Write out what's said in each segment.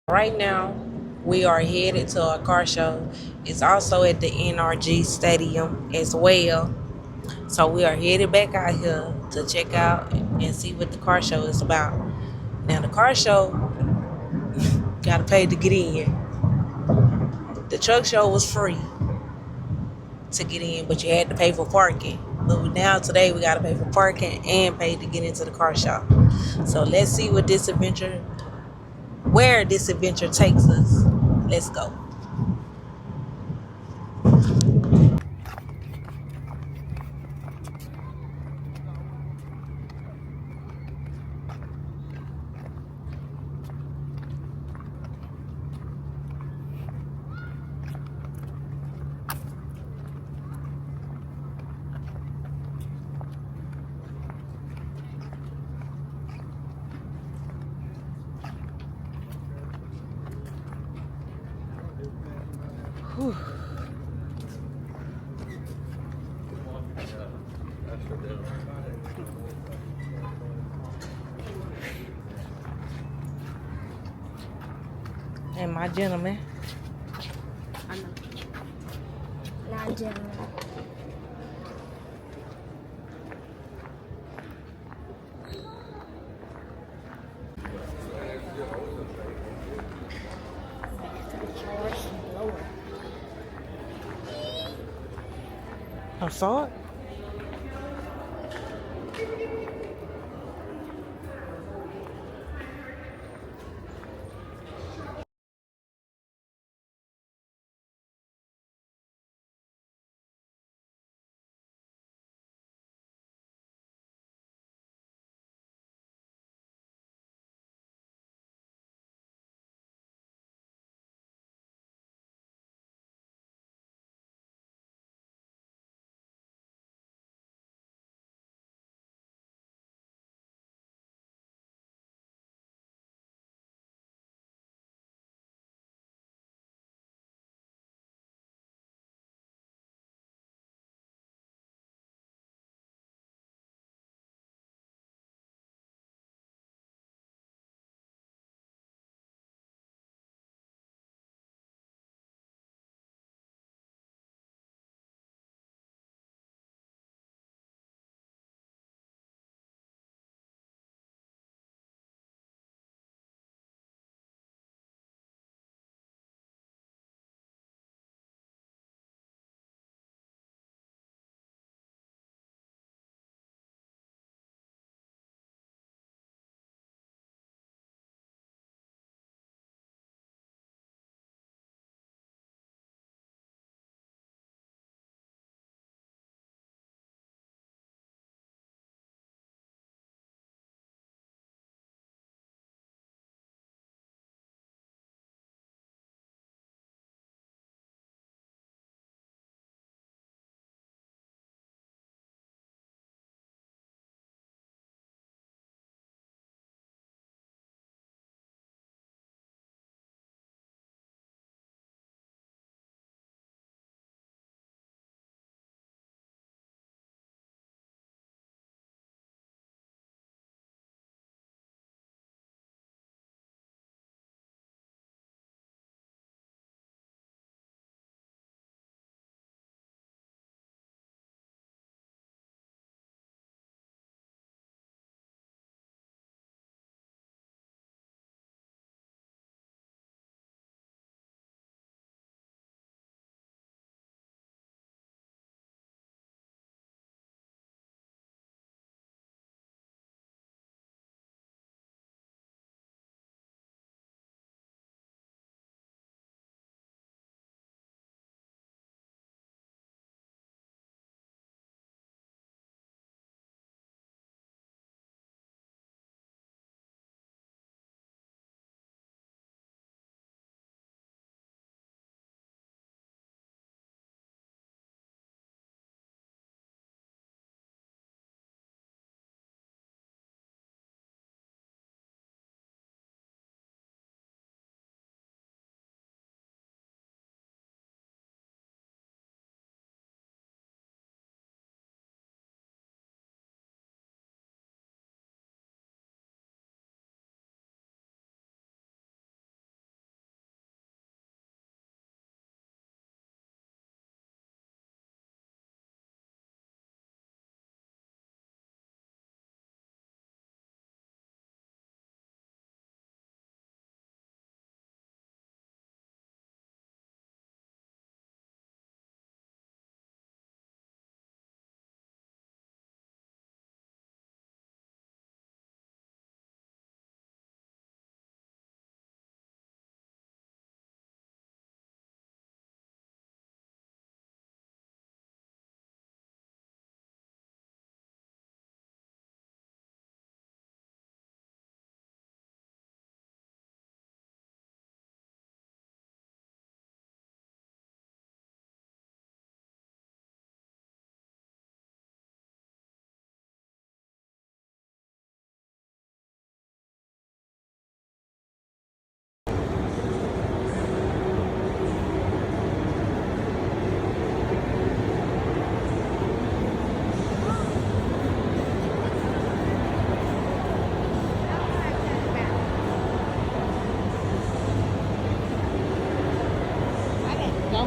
Right now, we are headed to a car show. It's also at the NRG Stadium as well. So we are headed back out here to check out and see what the car show is about. Now, the car show, gotta pay to get in. The truck show was free to get in, but you had to pay for parking. But now today we gotta pay for parking and pay to get into the car show. So let's see where this adventure takes us. Let's go. Whew. And my gentleman. I know. Not gentlemen. I saw it.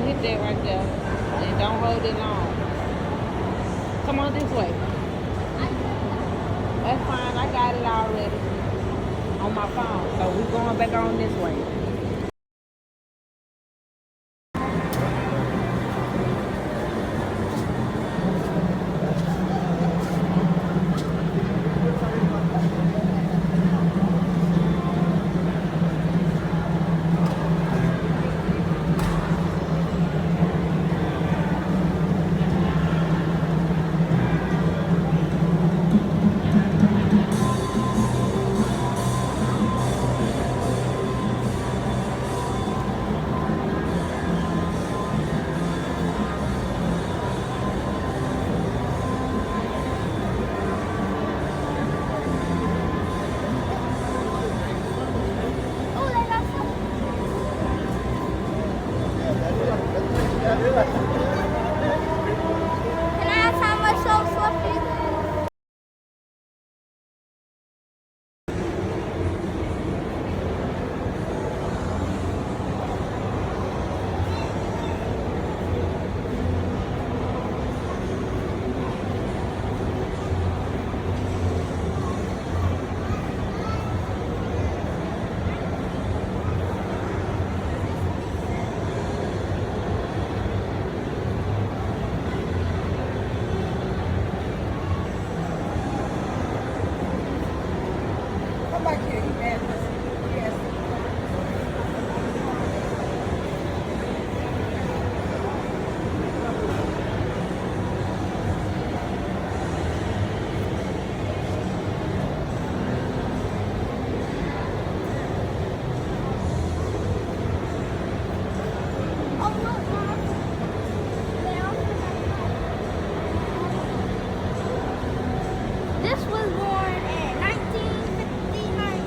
gonna hit that right there. And don't hold it long. Come on this way. That's fine. I got it already on my phone. So we're going back on this way. Oh, they got some. Can I ask how much those fluffies? Come back here, you man. Yes. Oh, look, Mom. They also got- This was born in 1959.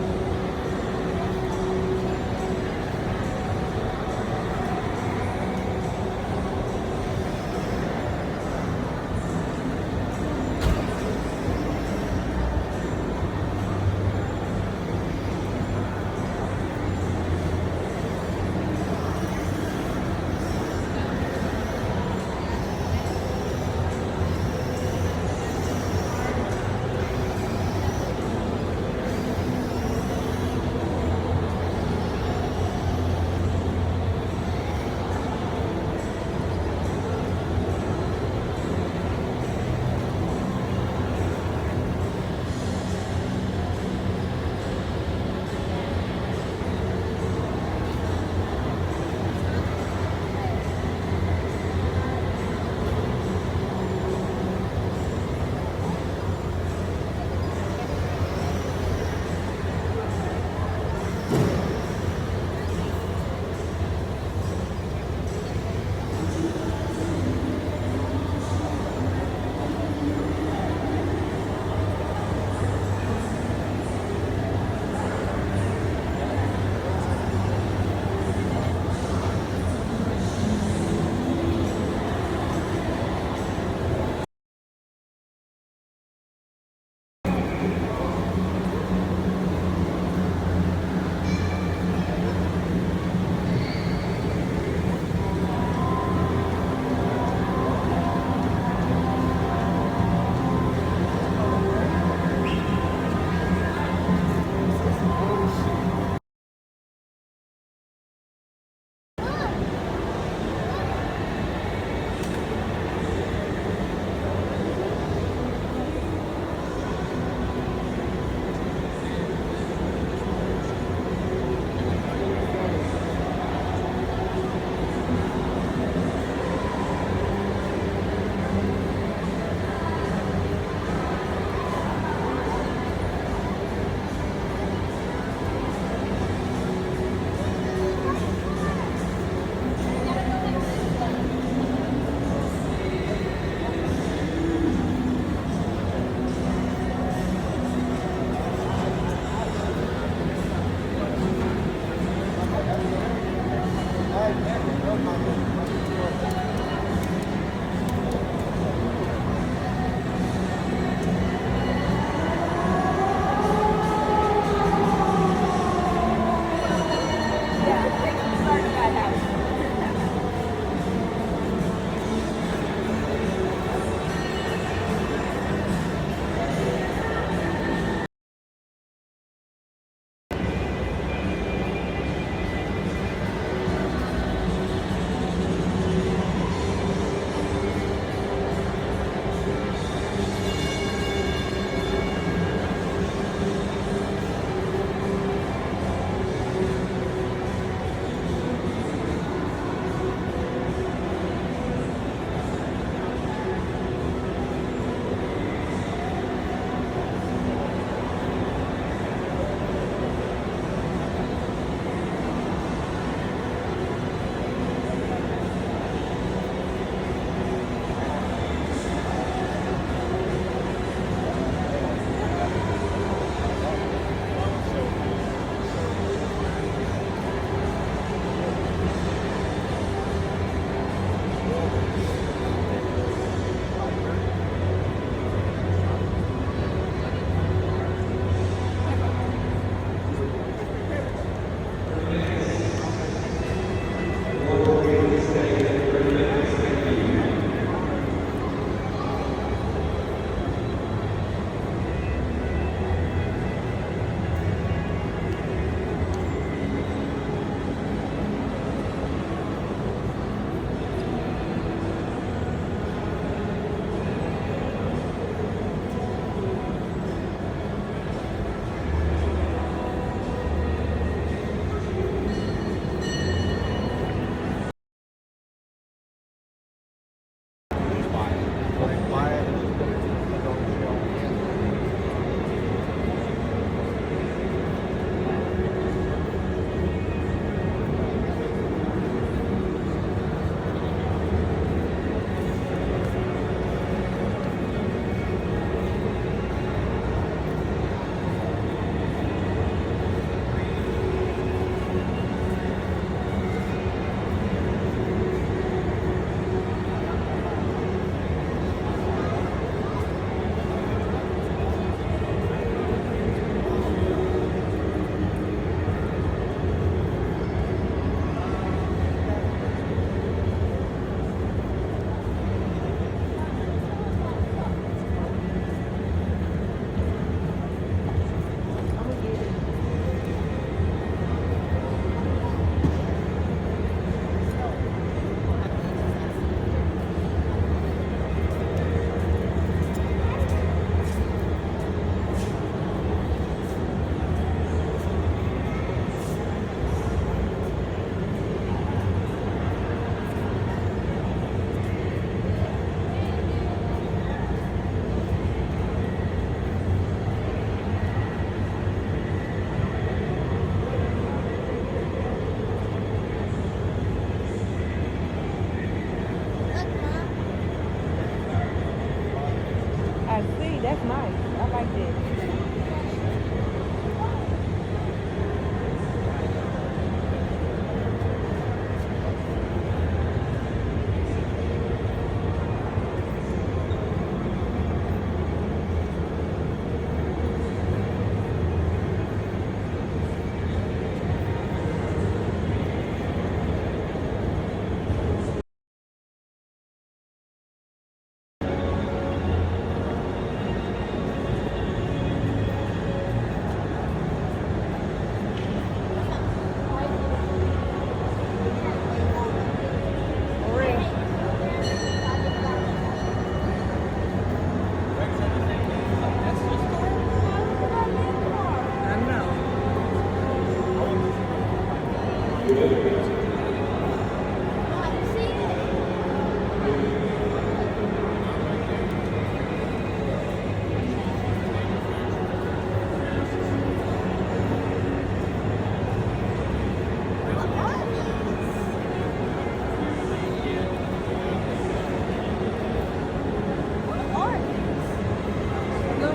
Little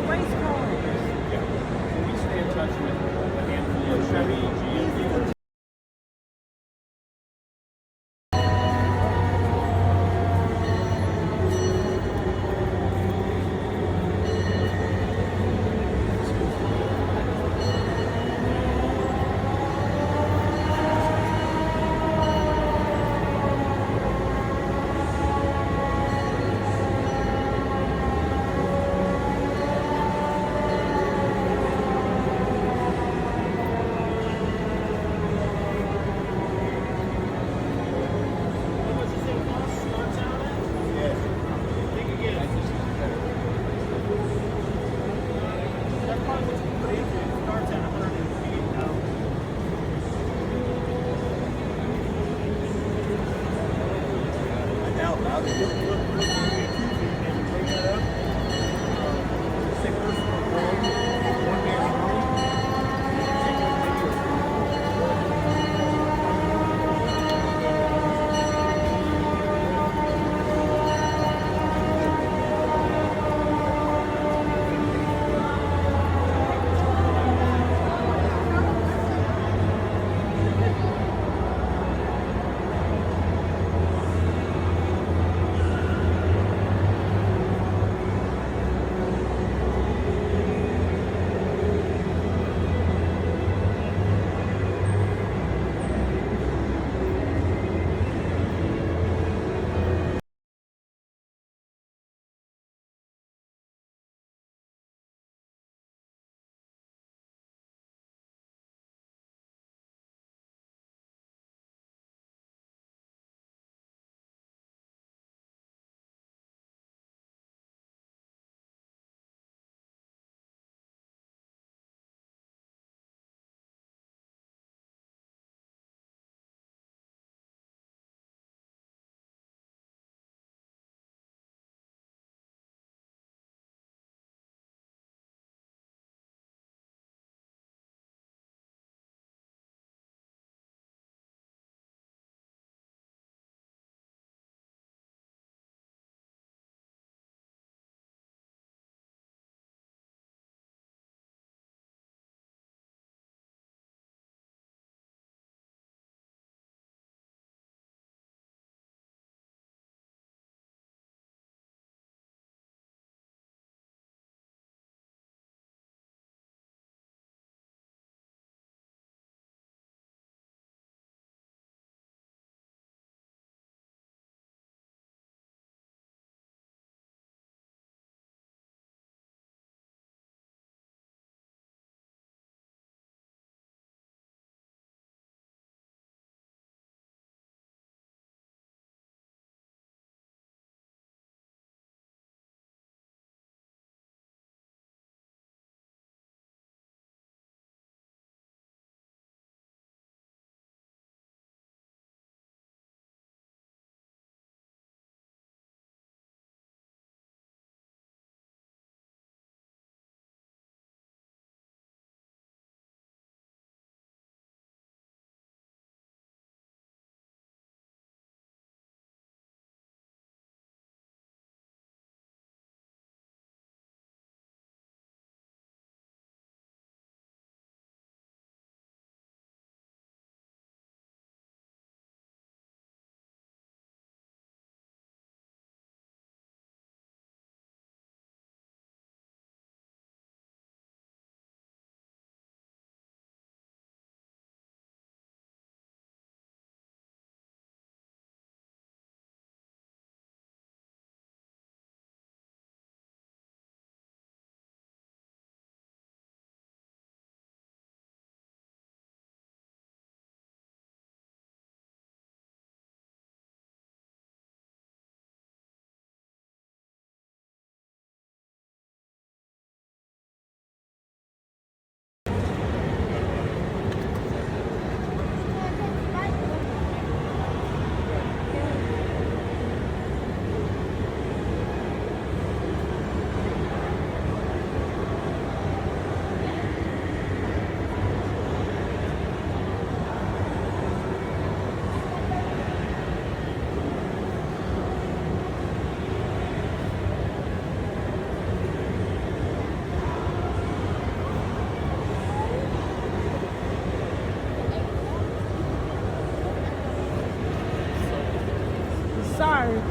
race cars. We stay in touch with a handful of Chevy, GM dealers.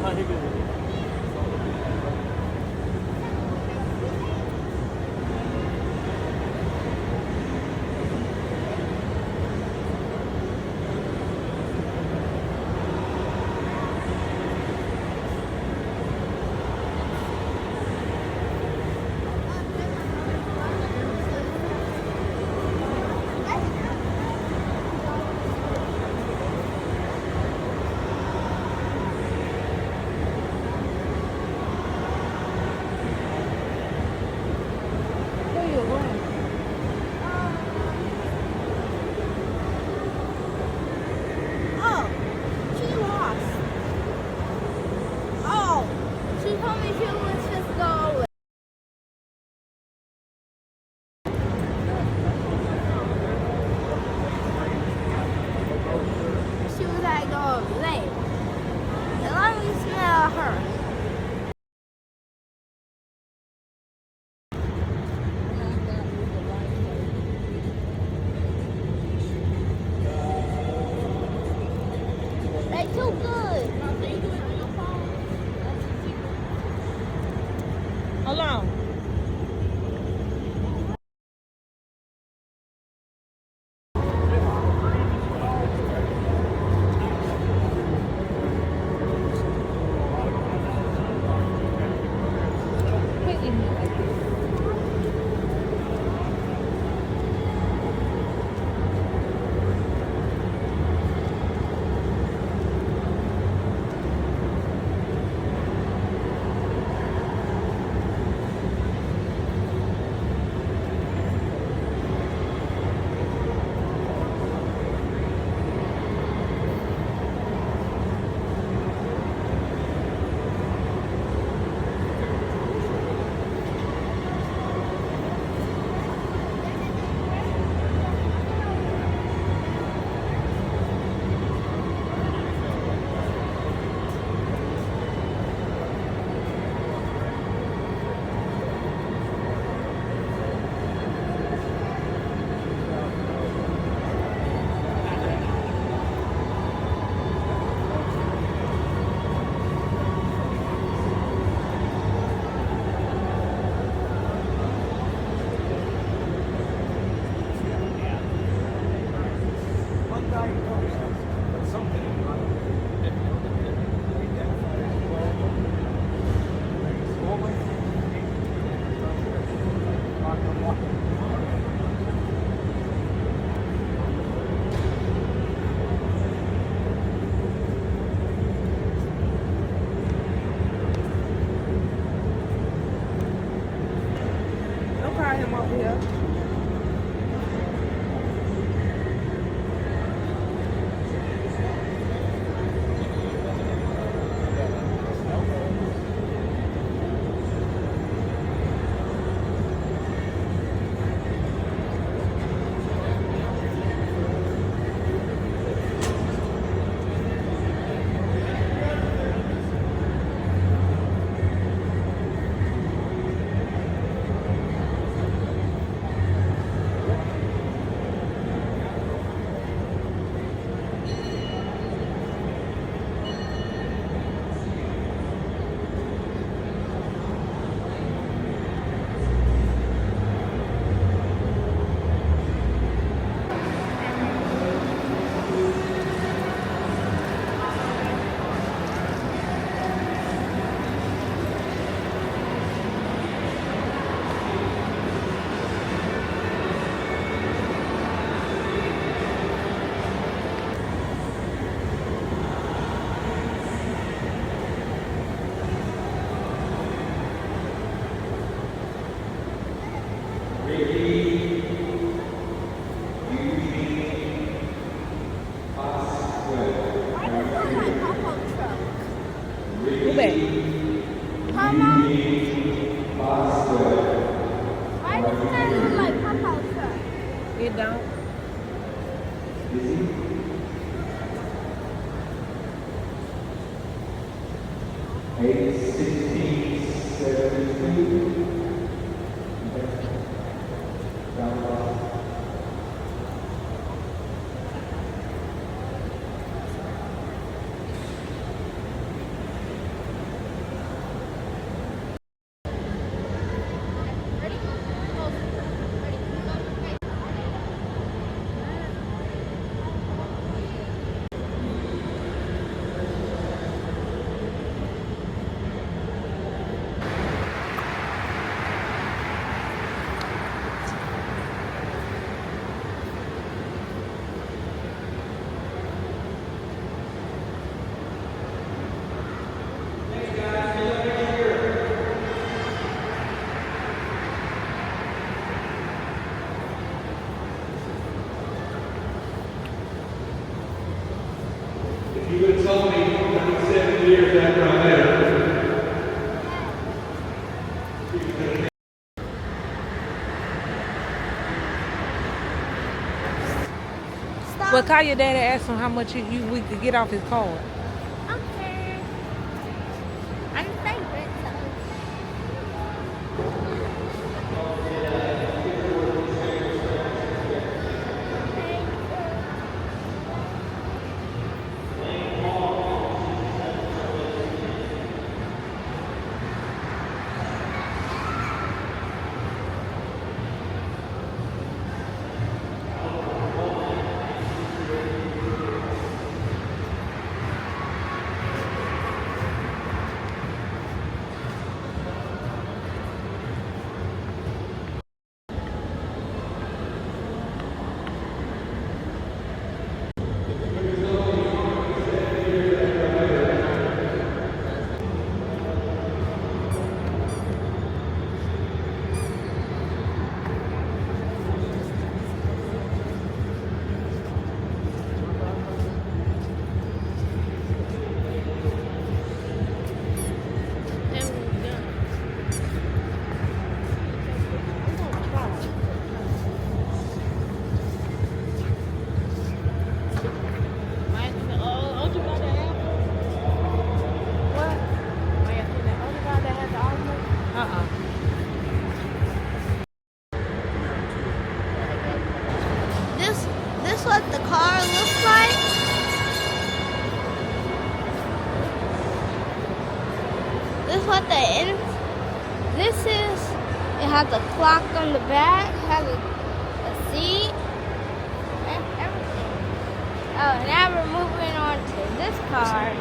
Where you going? Oh, she lost. Oh, she told me she was just going. She was like going late. And let me smell her. They too good. Hold on. Don't call him over here. Who back? Mama, why does that look like Papa's truck? It don't. Well, call your daddy and ask him how much we could get off his card. Okay. I'm favorite, so. Uh-uh. This what the car looks like. This what the end. This is. It has a clock on the back. Has a seat. And everything. Oh, now we're moving on to this car.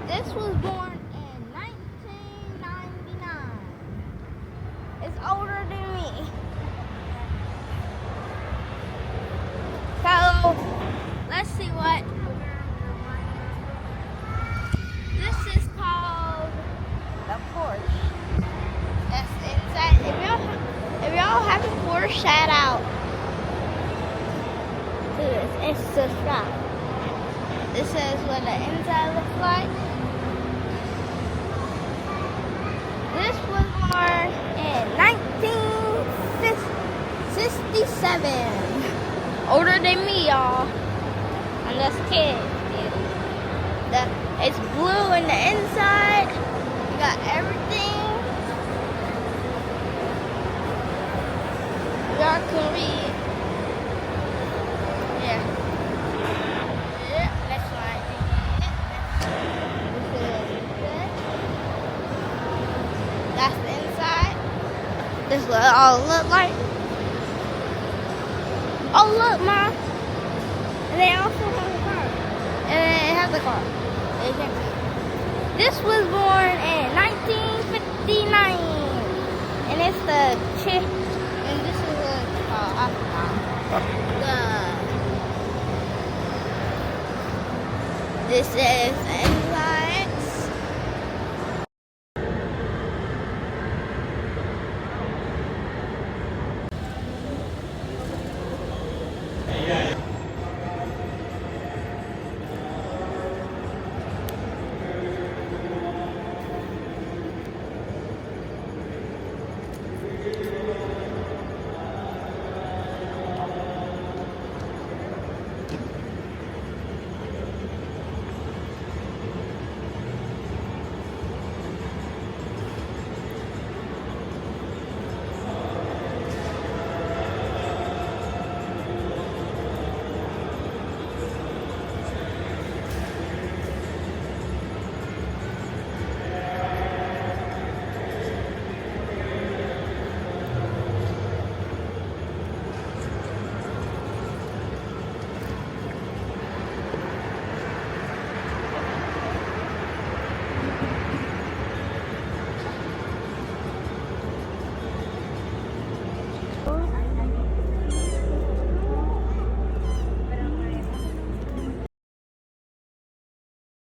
This was born in 1999. It's older than me. So, let's see what. This is called the Porsche. That's inside. If y'all have a Porsche, shout out to this. It's subscribe. This is what the inside looks like. This was born in 1967. Older than me, y'all. I'm just kidding. It's blue in the inside. You got everything. Y'all can read. Yeah. Yeah, that's right. That's the inside. This is what it all look like. Oh look, Mom. And they also have a car. And it has a car. This was born in 1959. And it's the chick. And this is this is